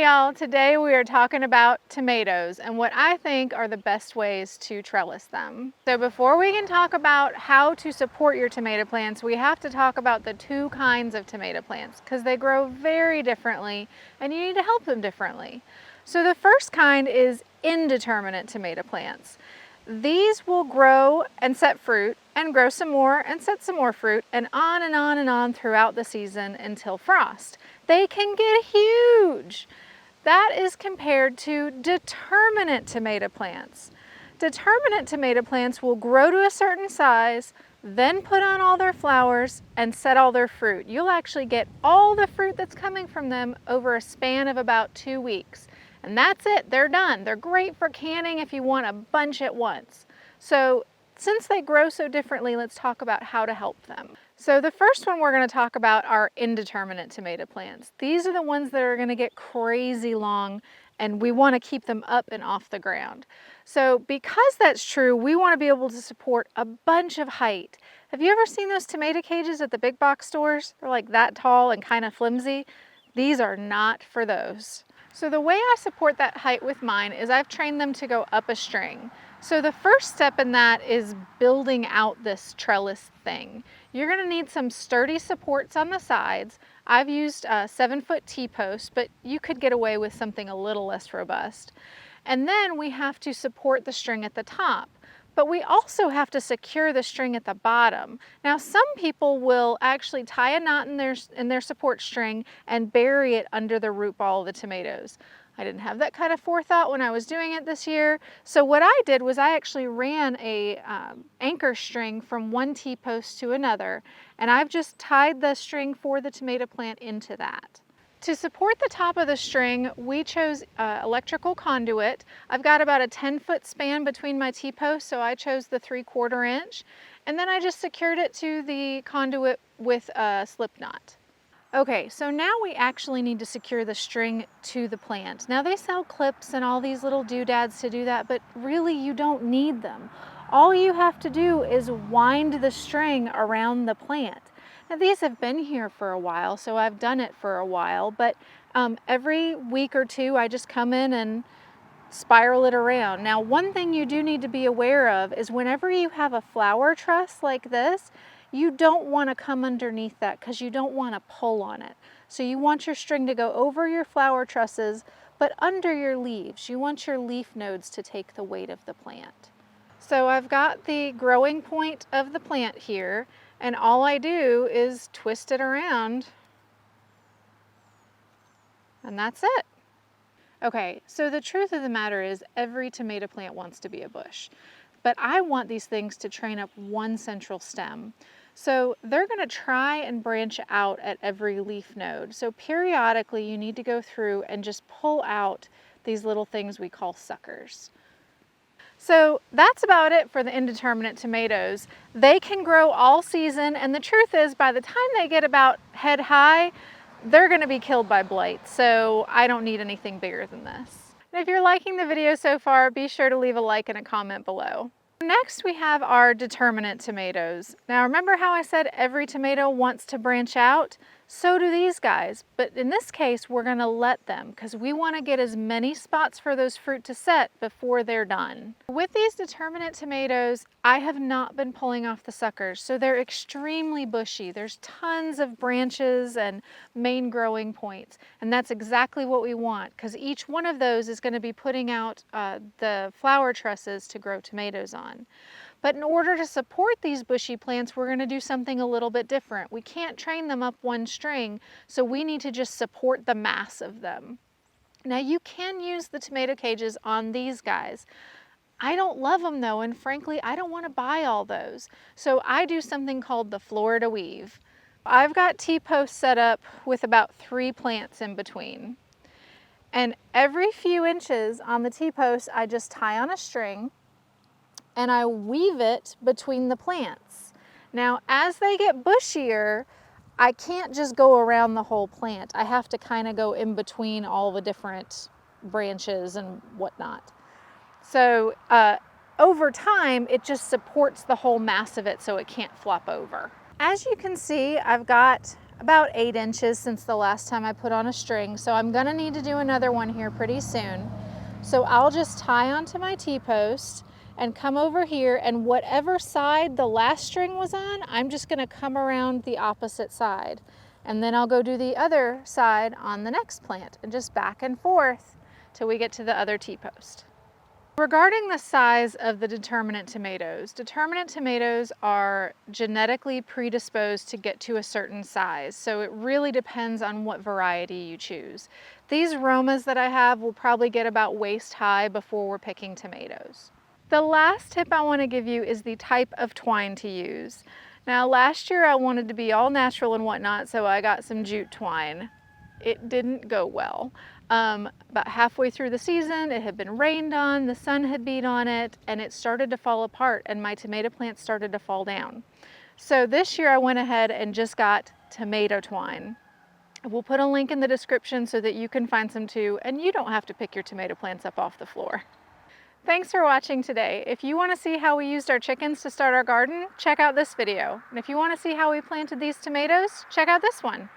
y'all, today we are talking about tomatoes and what I think are the best ways to trellis them. So before we can talk about how to support your tomato plants, we have to talk about the two kinds of tomato plants because they grow very differently and you need to help them differently. So the first kind is indeterminate tomato plants. These will grow and set fruit and grow some more and set some more fruit and on and on and on throughout the season until frost. They can get huge. That is compared to determinate tomato plants. Determinate tomato plants will grow to a certain size, then put on all their flowers and set all their fruit. You'll actually get all the fruit that's coming from them over a span of about 2 weeks. And that's it, they're done. They're great for canning if you want a bunch at once. So since they grow so differently, let's talk about how to help them. So the first one we're going to talk about are indeterminate tomato plants. These are the ones that are going to get crazy long and we want to keep them up and off the ground. So because that's true, we want to be able to support a bunch of height. Have you ever seen those tomato cages at the big box stores? They're like that tall and kind of flimsy. These are not for those. So the way I support that height with mine is I've trained them to go up a string. So the first step in that is building out this trellis thing. You're going to need some sturdy supports on the sides. I've used a 7-foot T-post, but you could get away with something a little less robust. And then we have to support the string at the top. But we also have to secure the string at the bottom. Now some people will actually tie a knot in their support string and bury it under the root ball of the tomatoes. I didn't have that kind of forethought when I was doing it this year. So what I did was I actually ran a anchor string from one T-post to another, and I've just tied the string for the tomato plant into that. To support the top of the string, we chose electrical conduit. I've got about a 10-foot span between my T-posts, so I chose the 3/4 inch. And then I just secured it to the conduit with a slip knot. Okay, so now we actually need to secure the string to the plant. Now they sell clips and all these little doodads to do that, but really you don't need them. All you have to do is wind the string around the plant. Now these have been here for a while, so I've done it for a while, but every week or two I just come in and spiral it around. Now one thing you do need to be aware of is whenever you have a flower truss like this, you don't want to come underneath that because you don't want to pull on it. So you want your string to go over your flower trusses, but under your leaves. You want your leaf nodes to take the weight of the plant. So I've got the growing point of the plant here, and all I do is twist it around, and that's it. Okay, so the truth of the matter is every tomato plant wants to be a bush, but I want these things to train up one central stem. So they're going to try and branch out at every leaf node. So periodically you need to go through and just pull out these little things we call suckers. So that's about it for the indeterminate tomatoes. They can grow all season, and the truth is by the time they get about head high, they're going to be killed by blight. So I don't need anything bigger than this. And if you're liking the video so far, be sure to leave a like and a comment below. Next we have our determinate tomatoes. Now remember how I said every tomato wants to branch out? So do these guys, but in this case we're going to let them because we want to get as many spots for those fruit to set before they're done. With these determinate tomatoes, I have not been pulling off the suckers, so they're extremely bushy. There's tons of branches and main growing points, and that's exactly what we want because each one of those is going to be putting out the flower trusses to grow tomatoes on. But in order to support these bushy plants, we're going to do something a little bit different. We can't train them up one string, so we need to just support the mass of them. Now you can use the tomato cages on these guys. I don't love them though, and frankly, I don't want to buy all those. So I do something called the Florida weave. I've got T-posts set up with about 3 plants in between. And every few inches on the T-post, I just tie on a string and I weave it between the plants. Now, as they get bushier, I can't just go around the whole plant. I have to kind of go in between all the different branches and whatnot. So over time, it just supports the whole mass of it so it can't flop over. As you can see, I've got about 8 inches since the last time I put on a string, so I'm gonna need to do another one here pretty soon. So I'll just tie onto my T-post and come over here, and whatever side the last string was on, I'm just gonna come around the opposite side. And then I'll go do the other side on the next plant and just back and forth till we get to the other T-post. Regarding the size of the determinate tomatoes are genetically predisposed to get to a certain size, so it really depends on what variety you choose. These Romas that I have will probably get about waist high before we're picking tomatoes. The last tip I want to give you is the type of twine to use. Now last year I wanted to be all natural and whatnot, so I got some jute twine. It didn't go well. About halfway through the season, it had been rained on, the sun had beat on it, and it started to fall apart, and my tomato plants started to fall down. So this year I went ahead and just got tomato twine. We'll put a link in the description so that you can find some too, and you don't have to pick your tomato plants up off the floor. Thanks for watching today. If you want to see how we used our chickens to start our garden, check out this video. And if you want to see how we planted these tomatoes, check out this one.